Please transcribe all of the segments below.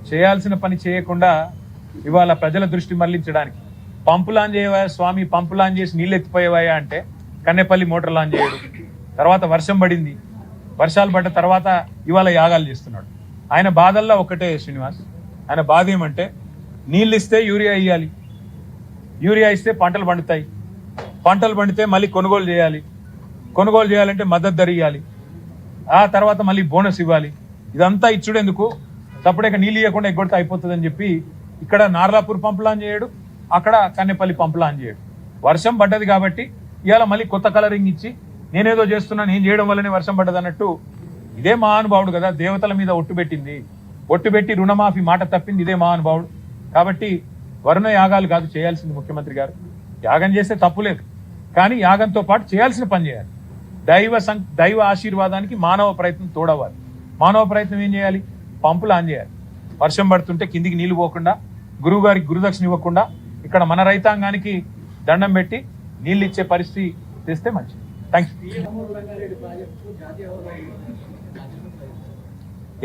చేయాల్సిన పని చేయకుండా ఇవాళ ప్రజల దృష్టి మళ్లించడానికి పంపు లాంచ్ చేయవా స్వామి, పంపు లాంచ్ చేసి నీళ్ళు ఎత్తిపోయేవాయా అంటే కన్నెపల్లి మోటార్ లాంచ్ చేయడు. తర్వాత వర్షం పడింది, వర్షాలు పడ్డ తర్వాత ఇవాళ యాగాలు చేస్తున్నాడు. ఆయన బాధల్లో ఒకటే శ్రీనివాస్, ఆయన బాధ ఏమంటే నీళ్ళు ఇస్తే యూరియా ఇవ్వాలి, యూరియా ఇస్తే పంటలు పండుతాయి, పంటలు పండితే మళ్ళీ కొనుగోలు చేయాలి, కొనుగోలు చేయాలంటే మద్దతు ధర ఇవ్వాలి, ఆ తర్వాత మళ్ళీ బోనస్ ఇవ్వాలి. ఇదంతా ఇచ్చుడెందుకు, సపరేట్గా నీళ్ళు ఇవ్వకుండా ఎగ్గొడితే అయిపోతుందని చెప్పి ఇక్కడ నార్లాపూర్ పంపు లాంచ్ చేయడు, అక్కడ కన్నెపల్లి పంపు లాంచ్ చేయడు. వర్షం పడ్డది కాబట్టి ఇవాళ మళ్ళీ కొత్త కలరింగ్ ఇచ్చి నేనేదో చేస్తున్నాను, నేను చేయడం వల్లనే వర్షం పడ్డది అన్నట్టు. ఇదే మహానుభావుడు కదా దేవతల మీద ఒట్టు పెట్టింది, ఒట్టు పెట్టి రుణమాఫీ మాట తప్పింది ఇదే మహానుభావుడు. కాబట్టి వర్ణ యాగాలు కాదు చేయాల్సింది ముఖ్యమంత్రి గారు. యాగం చేస్తే తప్పులేదు, కానీ యాగంతో పాటు చేయాల్సిన పని చేయాలి. దైవ ఆశీర్వాదానికి మానవ ప్రయత్నం తోడవ్వాలి. మానవ ప్రయత్నం ఏం చేయాలి, పంపులు ఆన్ చేయాలి. వర్షం పడుతుంటే కిందికి నీళ్లు పోకుండా, గురువు గారికి గురుదక్షిణ ఇవ్వకుండా ఇక్కడ మన రైతాంగానికి దండం పెట్టి నీళ్ళు ఇచ్చే పరిస్థితి తెస్తే మంచిది. Thank you.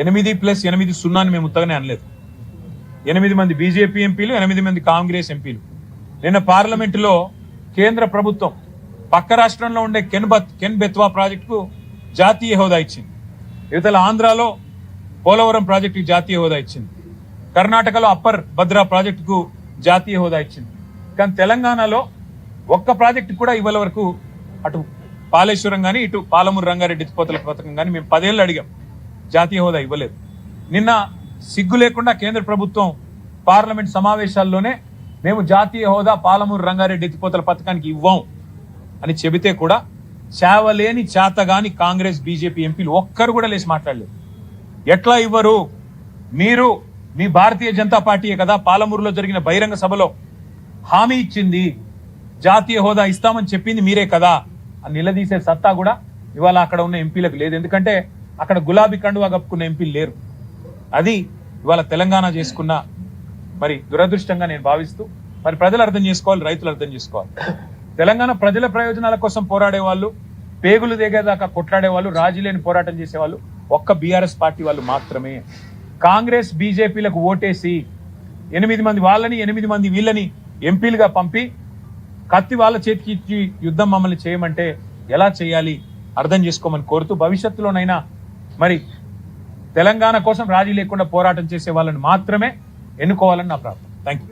8+8 మేము ఉత్తగానే అనలేదు. 8 మంది బీజేపీ ఎంపీలు, 8 మంది కాంగ్రెస్ ఎంపీలు. నిన్న పార్లమెంటులో కేంద్ర ప్రభుత్వం పక్క రాష్ట్రంలో ఉండే కెన్ బెత్వా ప్రాజెక్టుకు జాతీయ హోదా ఇచ్చింది. ఇవతల ఆంధ్రాలో పోలవరం ప్రాజెక్టుకు జాతీయ హోదా ఇచ్చింది. కర్ణాటకలో అప్పర్ భద్రా ప్రాజెక్టుకు జాతీయ హోదా ఇచ్చింది. కానీ తెలంగాణలో ఒక్క ప్రాజెక్టు కూడా ఇవాళ వరకు అటు పాలేశ్వరం కానీ ఇటు పాలమూరు రంగారెడ్డి ఎత్తిపోతల పథకం కానీ మేము 10 ఏళ్ళు అడిగాం, జాతీయ హోదా ఇవ్వలేదు. నిన్న సిగ్గు లేకుండా కేంద్ర ప్రభుత్వం పార్లమెంట్ సమావేశాల్లోనే మేము జాతీయ హోదా పాలమూరు రంగారెడ్డి ఎత్తిపోతల పథకానికి ఇవ్వం అని చెబితే కూడా చావలేని చేతగాని కాంగ్రెస్ బీజేపీ ఎంపీలు ఒక్కరు కూడా లేచి మాట్లాడలేదు. ఎట్లా ఇవ్వరు, మీరు మీ భారతీయ జనతా పార్టీయే కదా పాలమూరులో జరిగిన బహిరంగ సభలో హామీ ఇచ్చింది, జాతీయ హోదా ఇస్తామని చెప్పింది మీరే కదా అని నిలదీసే సత్తా కూడా ఇవాళ అక్కడ ఉన్న ఎంపీలకు లేదు. ఎందుకంటే అక్కడ గులాబీ కండువా కప్పుకున్న ఎంపీలు లేరు. అది ఇవాళ తెలంగాణ చేసుకున్న మరి దురదృష్టంగా నేను భావిస్తూ, మరి ప్రజలు అర్థం చేసుకోవాలి, రైతులు అర్థం చేసుకోవాలి. తెలంగాణ ప్రజల ప్రయోజనాల కోసం పోరాడే వాళ్ళు, పేగులు దిగేదాకా కొట్లాడే వాళ్ళు, రాజీ లేని పోరాటం చేసేవాళ్ళు ఒక్క బీఆర్ఎస్ పార్టీ వాళ్ళు మాత్రమే. కాంగ్రెస్ బీజేపీలకు ఓటేసి 8 మంది వాళ్ళని 8 మంది వీళ్ళని ఎంపీలుగా పంపి కత్తి వాళ్ళ చేతికి ఇచ్చి యుద్ధం మమ్మల్ని చేయమంటే ఎలా చేయాలి అర్థం చేసుకోమని కోరుతూ, భవిష్యత్తులోనైనా మరి తెలంగాణ కోసం రాజీ లేకుండా పోరాటం చేసే వాళ్ళని మాత్రమే ఎన్నుకోవాలని నా ప్రార్థన. Thank you.